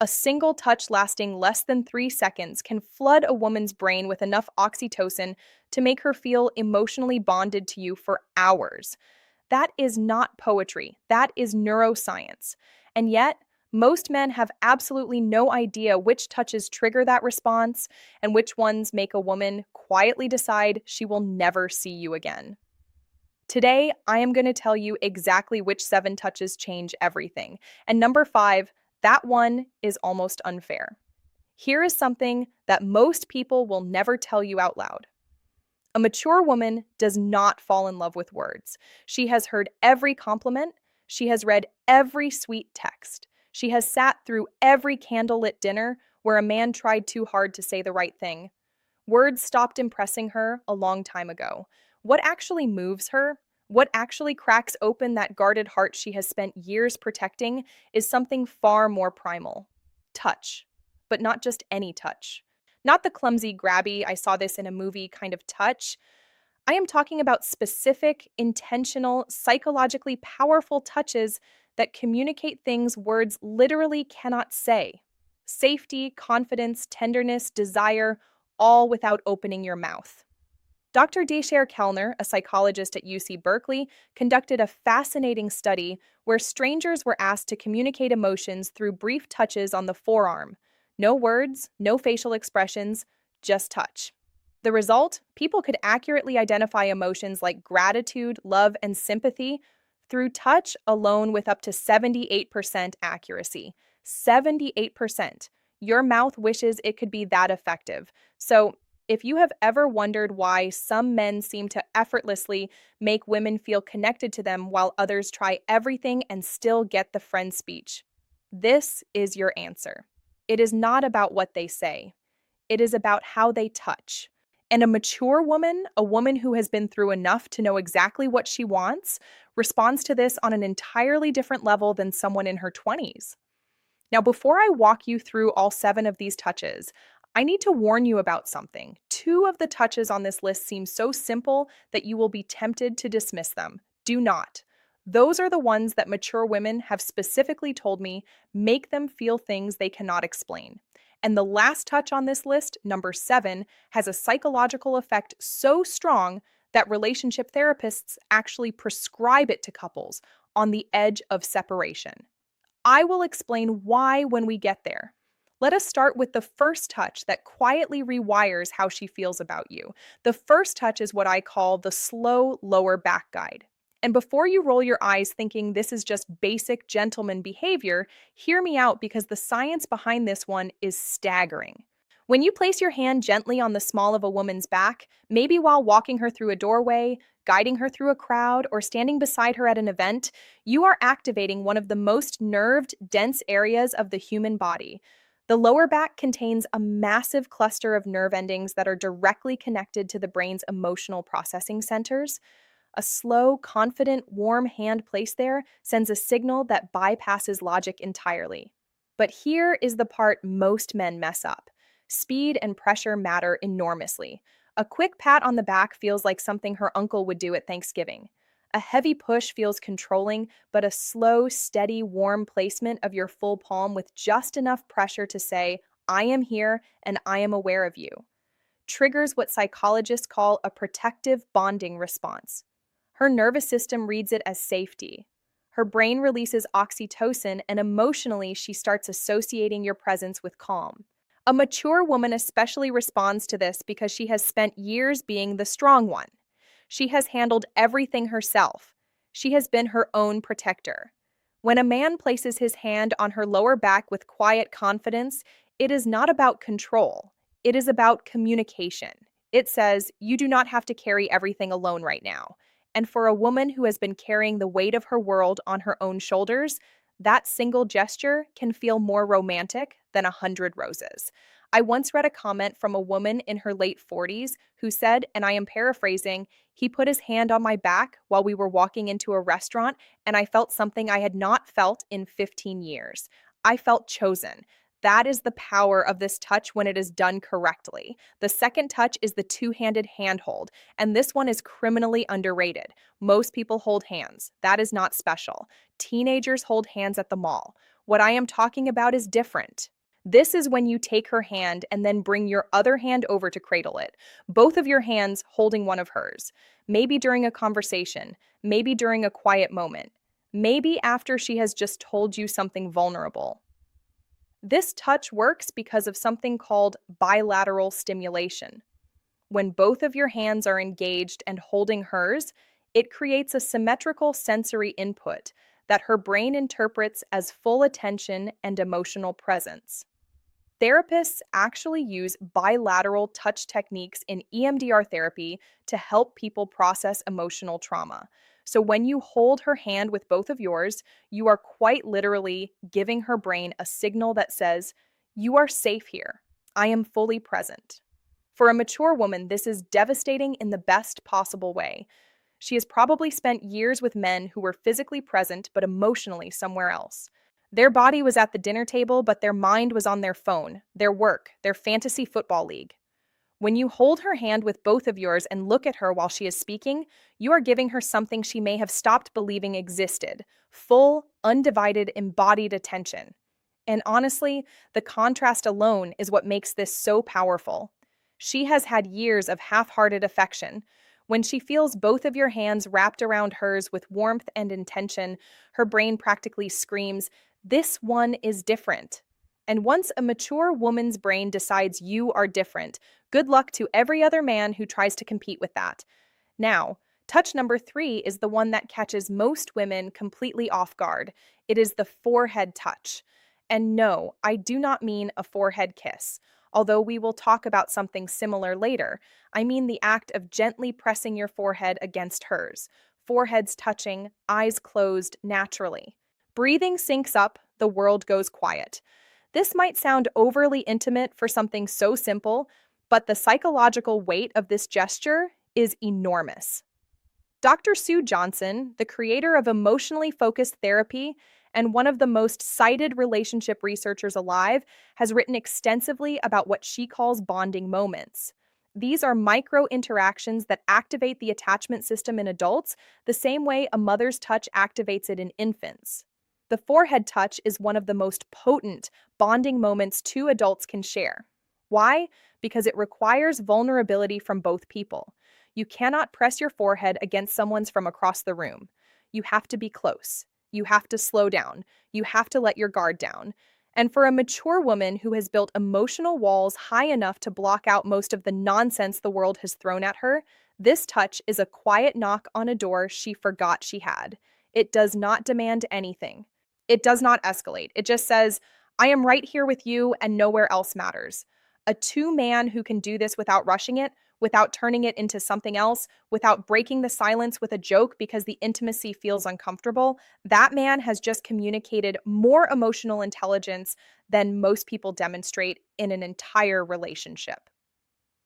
A single touch lasting less than 3 seconds can flood a woman's brain with enough oxytocin to make her feel emotionally bonded to you for hours. That is not poetry, that is neuroscience. And yet, most men have absolutely no idea which touches trigger that response and which ones make a woman quietly decide she will never see you again. Today, I am going to tell you exactly which 7 touches change everything. And number 5, that one is almost unfair. Here is something that most people will never tell you out loud. A mature woman does not fall in love with words. She has heard every compliment. She has read every sweet text. She has sat through every candlelit dinner where a man tried too hard to say the right thing. Words stopped impressing her a long time ago. What actually moves her, what actually cracks open that guarded heart she has spent years protecting, is something far more primal. Touch. But not just any touch. Not the clumsy, grabby, I saw this in a movie kind of touch. I am talking about specific, intentional, psychologically powerful touches that communicate things words literally cannot say. Safety, confidence, tenderness, desire, all without opening your mouth. Dr. Dacher Kellner, a psychologist at UC Berkeley, conducted a fascinating study where strangers were asked to communicate emotions through brief touches on the forearm. No words, no facial expressions, just touch. The result? People could accurately identify emotions like gratitude, love, and sympathy through touch alone with up to 78% accuracy. 78%. Your mouth wishes it could be that effective. So, if you have ever wondered why some men seem to effortlessly make women feel connected to them while others try everything and still get the friend speech, this is your answer. It is not about what they say. It is about how they touch. And a mature woman, a woman who has been through enough to know exactly what she wants, responds to this on an entirely different level than someone in her 20s. Now, before I walk you through all 7 of these touches, I need to warn you about something. 2 of the touches on this list seem so simple that you will be tempted to dismiss them. Do not. Those are the ones that mature women have specifically told me make them feel things they cannot explain. And the last touch on this list, number 7, has a psychological effect so strong that relationship therapists actually prescribe it to couples on the edge of separation. I will explain why when we get there. Let us start with the first touch that quietly rewires how she feels about you. The first touch is what I call the slow lower back guide. And before you roll your eyes thinking this is just basic gentleman behavior, hear me out because the science behind this one is staggering. When you place your hand gently on the small of a woman's back, maybe while walking her through a doorway, guiding her through a crowd, or standing beside her at an event, you are activating one of the most nerved, dense areas of the human body. The lower back contains a massive cluster of nerve endings that are directly connected to the brain's emotional processing centers. A slow, confident, warm hand placed there sends a signal that bypasses logic entirely. But here is the part most men mess up. Speed and pressure matter enormously. A quick pat on the back feels like something her uncle would do at Thanksgiving. A heavy push feels controlling, but a slow, steady, warm placement of your full palm with just enough pressure to say, I am here and I am aware of you, triggers what psychologists call a protective bonding response. Her nervous system reads it as safety. Her brain releases oxytocin, and emotionally, she starts associating your presence with calm. A mature woman especially responds to this because she has spent years being the strong one. She has handled everything herself. She has been her own protector. When a man places his hand on her lower back with quiet confidence, it is not about control. It is about communication. It says, you do not have to carry everything alone right now. And for a woman who has been carrying the weight of her world on her own shoulders, that single gesture can feel more romantic than 100 roses. I once read a comment from a woman in her late 40s who said, and I am paraphrasing, he put his hand on my back while we were walking into a restaurant, and I felt something I had not felt in 15 years. I felt chosen. That is the power of this touch when it is done correctly. The second touch is the two-handed handhold, and this one is criminally underrated. Most people hold hands. That is not special. Teenagers hold hands at the mall. What I am talking about is different. This is when you take her hand and then bring your other hand over to cradle it, both of your hands holding one of hers, maybe during a conversation, maybe during a quiet moment, maybe after she has just told you something vulnerable. This touch works because of something called bilateral stimulation. When both of your hands are engaged and holding hers, it creates a symmetrical sensory input that her brain interprets as full attention and emotional presence. Therapists actually use bilateral touch techniques in EMDR therapy to help people process emotional trauma. So, when you hold her hand with both of yours, you are quite literally giving her brain a signal that says, "You are safe here. I am fully present." For a mature woman, this is devastating in the best possible way. She has probably spent years with men who were physically present but emotionally somewhere else. Their body was at the dinner table, but their mind was on their phone, their work, their fantasy football league. When you hold her hand with both of yours and look at her while she is speaking, you are giving her something she may have stopped believing existed: full, undivided, embodied attention. And honestly, the contrast alone is what makes this so powerful. She has had years of half hearted affection. When she feels both of your hands wrapped around hers with warmth and intention, her brain practically screams, "This one is different." And once a mature woman's brain decides you are different, good luck to every other man who tries to compete with that. Now, touch number 3 is the one that catches most women completely off guard. It is the forehead touch. And no, I do not mean a forehead kiss, although we will talk about something similar later. I mean the act of gently pressing your forehead against hers, foreheads touching, eyes closed naturally. Breathing syncs up, the world goes quiet. This might sound overly intimate for something so simple, but the psychological weight of this gesture is enormous. Dr. Sue Johnson, the creator of emotionally focused therapy and one of the most cited relationship researchers alive, has written extensively about what she calls bonding moments. These are micro interactions that activate the attachment system in adults the same way a mother's touch activates it in infants. The forehead touch is one of the most potent bonding moments two adults can share. Why? Because it requires vulnerability from both people. You cannot press your forehead against someone's from across the room. You have to be close. You have to slow down. You have to let your guard down. And for a mature woman who has built emotional walls high enough to block out most of the nonsense the world has thrown at her, this touch is a quiet knock on a door she forgot she had. It does not demand anything. It does not escalate. It just says, "I am right here with you and nowhere else matters." A two-man who can do this without rushing it, without turning it into something else, without breaking the silence with a joke because the intimacy feels uncomfortable, that man has just communicated more emotional intelligence than most people demonstrate in an entire relationship.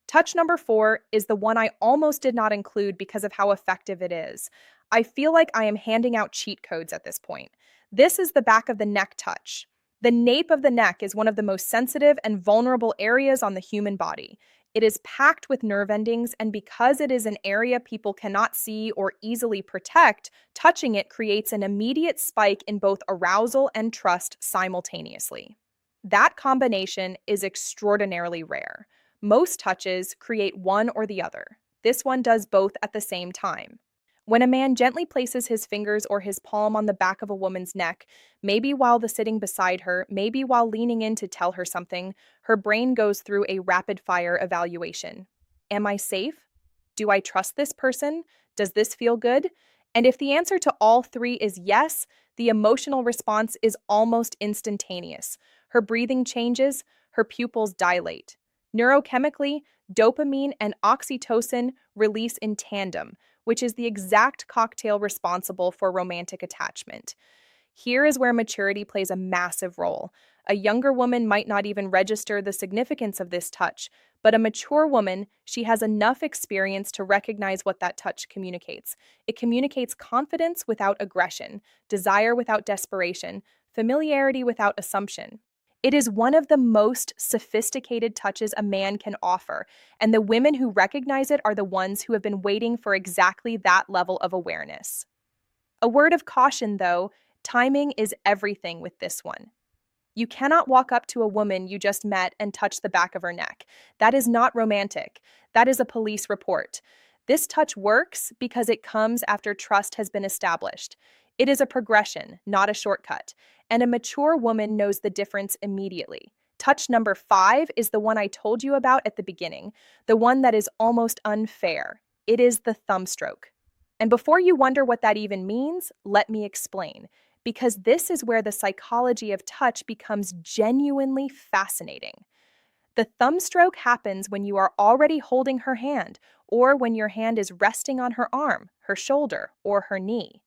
Touch number 4 is the one I almost did not include because of how effective it is. I feel like I am handing out cheat codes at this point. This is the back of the neck touch. The nape of the neck is one of the most sensitive and vulnerable areas on the human body. It is packed with nerve endings, and because it is an area people cannot see or easily protect, touching it creates an immediate spike in both arousal and trust simultaneously. That combination is extraordinarily rare. Most touches create one or the other. This one does both at the same time. When a man gently places his fingers or his palm on the back of a woman's neck, maybe while sitting beside her, maybe while leaning in to tell her something, her brain goes through a rapid-fire evaluation. Am I safe? Do I trust this person? Does this feel good? And if the answer to all three is yes, the emotional response is almost instantaneous. Her breathing changes, her pupils dilate. Neurochemically, dopamine and oxytocin release in tandem, which is the exact cocktail responsible for romantic attachment. Here is where maturity plays a massive role. A younger woman might not even register the significance of this touch, but a mature woman, she has enough experience to recognize what that touch communicates. It communicates confidence without aggression, desire without desperation, familiarity without assumption. It is one of the most sophisticated touches a man can offer, and the women who recognize it are the ones who have been waiting for exactly that level of awareness. A word of caution, though, Timing is everything with this one. You cannot walk up to a woman you just met and touch the back of her neck. That is not romantic. That is a police report. This touch works because it comes after trust has been established. It is a progression, not a shortcut. And a mature woman knows the difference immediately. Touch number 5 is the one I told you about at the beginning, the one that is almost unfair. It is the thumb stroke. And before you wonder what that even means, let me explain, because this is where the psychology of touch becomes genuinely fascinating. The thumb stroke happens when you are already holding her hand, or when your hand is resting on her arm, her shoulder, or her knee.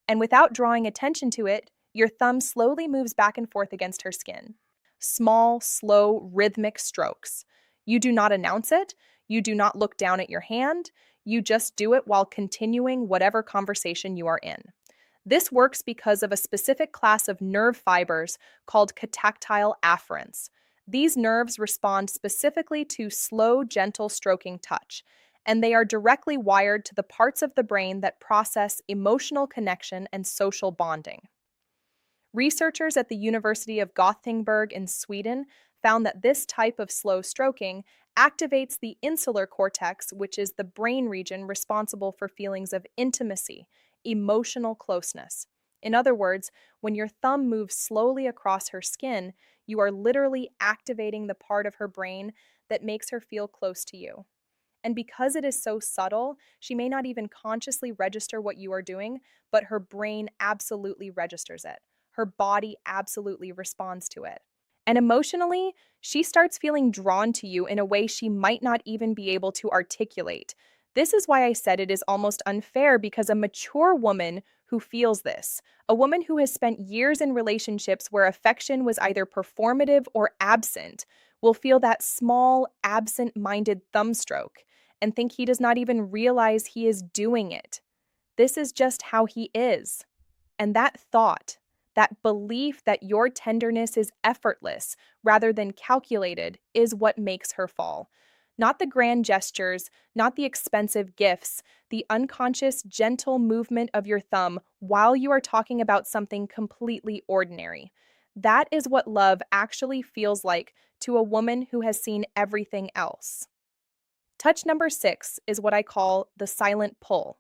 And without drawing attention to it, your thumb slowly moves back and forth against her skin. Small, slow, rhythmic strokes. You do not announce it, you do not look down at your hand, you just do it while continuing whatever conversation you are in. This works because of a specific class of nerve fibers called catactile afferents. These nerves respond specifically to slow, gentle stroking touch, and they are directly wired to the parts of the brain that process emotional connection and social bonding. Researchers at the University of Gothenburg in Sweden found that this type of slow stroking activates the insular cortex, which is the brain region responsible for feelings of intimacy, emotional closeness. In other words, when your thumb moves slowly across her skin, you are literally activating the part of her brain that makes her feel close to you. And because it is so subtle, she may not even consciously register what you are doing, but her brain absolutely registers it. Her body absolutely responds to it. And emotionally, she starts feeling drawn to you in a way she might not even be able to articulate. This is why I said it is almost unfair, because a mature woman who feels this, a woman who has spent years in relationships where affection was either performative or absent, will feel that small, absent-minded thumb stroke and think he does not even realize he is doing it. This is just how he is. And that thought, that belief that your tenderness is effortless rather than calculated, is what makes her fall. Not the grand gestures, not the expensive gifts, the unconscious, gentle movement of your thumb while you are talking about something completely ordinary. That is what love actually feels like to a woman who has seen everything else. Touch number 6 is what I call the silent pull.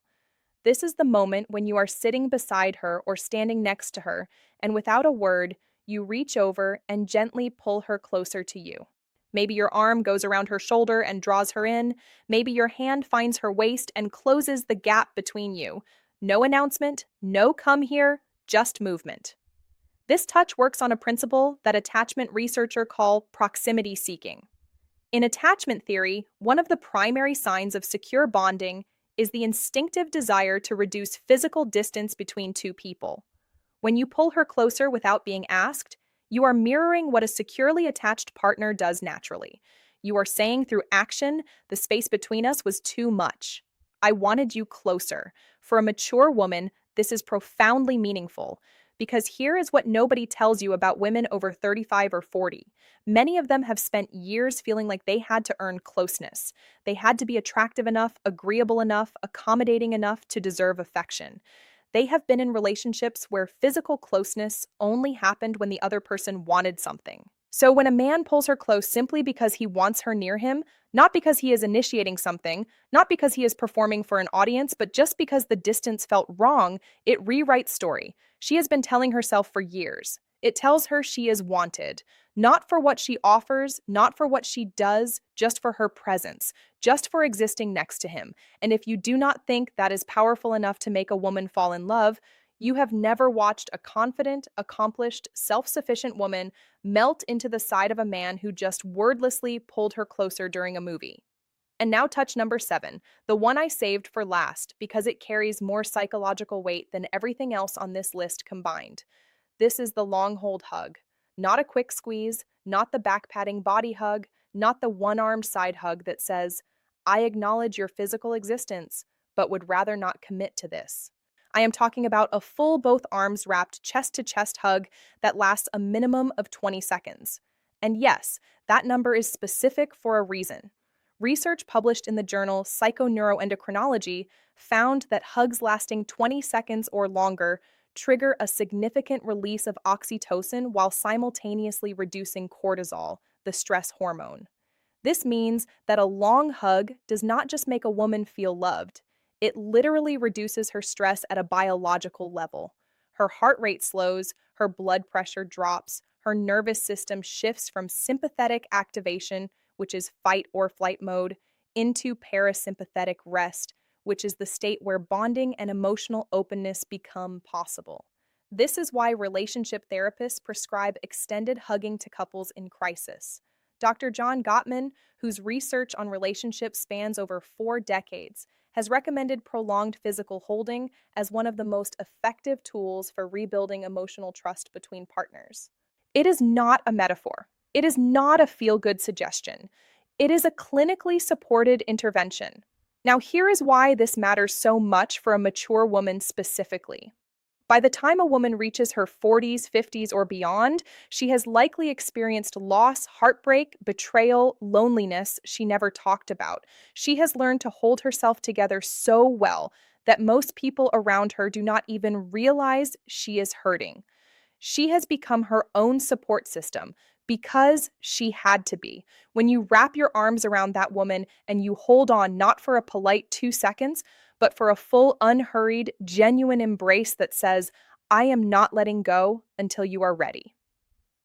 This is the moment when you are sitting beside her or standing next to her, and without a word, you reach over and gently pull her closer to you. Maybe your arm goes around her shoulder and draws her in. Maybe your hand finds her waist and closes the gap between you. No announcement, no come here, just movement. This touch works on a principle that attachment researchers call proximity seeking. In attachment theory, one of the primary signs of secure bonding is the instinctive desire to reduce physical distance between two people. When you pull her closer without being asked, you are mirroring what a securely attached partner does naturally. You are saying through action, the space between us was too much. I wanted you closer. For a mature woman, this is profoundly meaningful, because here is what nobody tells you about women over 35 or 40. Many of them have spent years feeling like they had to earn closeness. They had to be attractive enough, agreeable enough, accommodating enough to deserve affection. They have been in relationships where physical closeness only happened when the other person wanted something. So when a man pulls her close simply because he wants her near him, not because he is initiating something, not because he is performing for an audience, but just because the distance felt wrong, it rewrites story. She has been telling herself for years. It tells her she is wanted, not for what she offers, not for what she does, just for her presence, just for existing next to him. And if you do not think that is powerful enough to make a woman fall in love, you have never watched a confident, accomplished, self-sufficient woman melt into the side of a man who just wordlessly pulled her closer during a movie. And now touch number 7, the one I saved for last because it carries more psychological weight than everything else on this list combined. This is the long hold hug. Not a quick squeeze, not the back-patting body hug, not the one-armed side hug that says, I acknowledge your physical existence, but would rather not commit to this. I am talking about a full both arms wrapped chest-to-chest hug that lasts a minimum of 20 seconds. And yes, that number is specific for a reason. Research published in the journal Psychoneuroendocrinology found that hugs lasting 20 seconds or longer trigger a significant release of oxytocin while simultaneously reducing cortisol, the stress hormone. This means that a long hug does not just make a woman feel loved, it literally reduces her stress at a biological level. Her heart rate slows, her blood pressure drops, her nervous system shifts from sympathetic activation, which is fight or flight mode, into parasympathetic rest, which is the state where bonding and emotional openness become possible. This is why relationship therapists prescribe extended hugging to couples in crisis. Dr. John Gottman, whose research on relationships spans over 4 decades, has recommended prolonged physical holding as one of the most effective tools for rebuilding emotional trust between partners. It is not a metaphor. It is not a feel-good suggestion. It is a clinically supported intervention. Now, here is why this matters so much for a mature woman specifically. By the time a woman reaches her 40s, 50s, or beyond, she has likely experienced loss, heartbreak, betrayal, loneliness she never talked about. She has learned to hold herself together so well that most people around her do not even realize she is hurting. She has become her own support system because she had to be. When you wrap your arms around that woman and you hold on not for a polite 2 seconds, but for a full, unhurried, genuine embrace that says, I am not letting go until you are ready.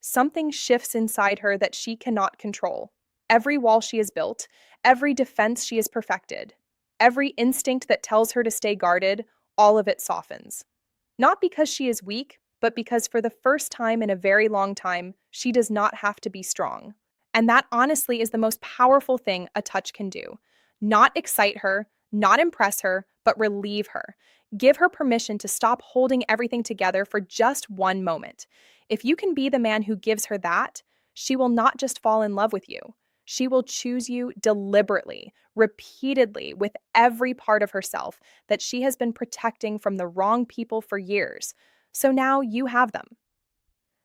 Something shifts inside her that she cannot control. Every wall she has built, every defense she has perfected, every instinct that tells her to stay guarded, all of it softens. Not because she is weak, but because for the first time in a very long time, she does not have to be strong. And that honestly is the most powerful thing a touch can do. Not excite her, not impress her, but relieve her. Give her permission to stop holding everything together for just one moment. If you can be the man who gives her that, she will not just fall in love with you. She will choose you deliberately, repeatedly, with every part of herself that she has been protecting from the wrong people for years. So now you have them.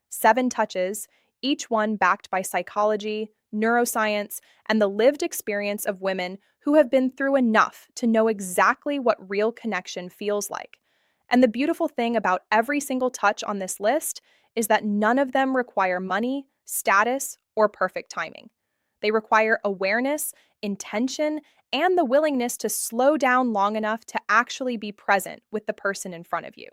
7 touches, each one backed by psychology, neuroscience, and the lived experience of women who have been through enough to know exactly what real connection feels like. And the beautiful thing about every single touch on this list is that none of them require money, status, or perfect timing. They require awareness, intention, and the willingness to slow down long enough to actually be present with the person in front of you.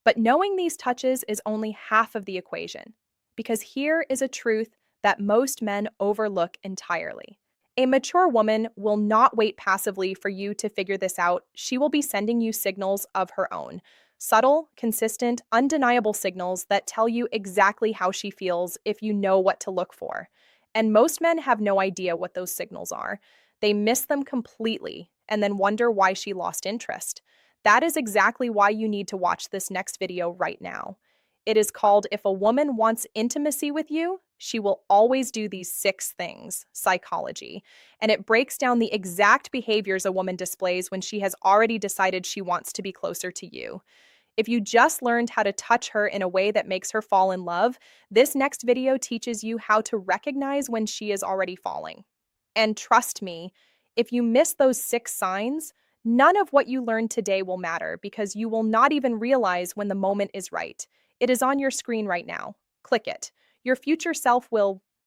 But knowing these touches is only half of the equation, because here is a truth that most men overlook entirely. A mature woman will not wait passively for you to figure this out. She will be sending you signals of her own. Subtle, consistent, undeniable signals that tell you exactly how she feels if you know what to look for. And most men have no idea what those signals are. They miss them completely and then wonder why she lost interest. That is exactly why you need to watch this next video right now. It is called If a Woman Wants Intimacy with You, She Will Always Do These 6 Things, Psychology. And it breaks down the exact behaviors a woman displays when she has already decided she wants to be closer to you. If you just learned how to touch her in a way that makes her fall in love, this next video teaches you how to recognize when she is already falling. And trust me, if you miss those 6 signs, none of what you learned today will matter because you will not even realize when the moment is right. It is on your screen right now. Click it. Your future self will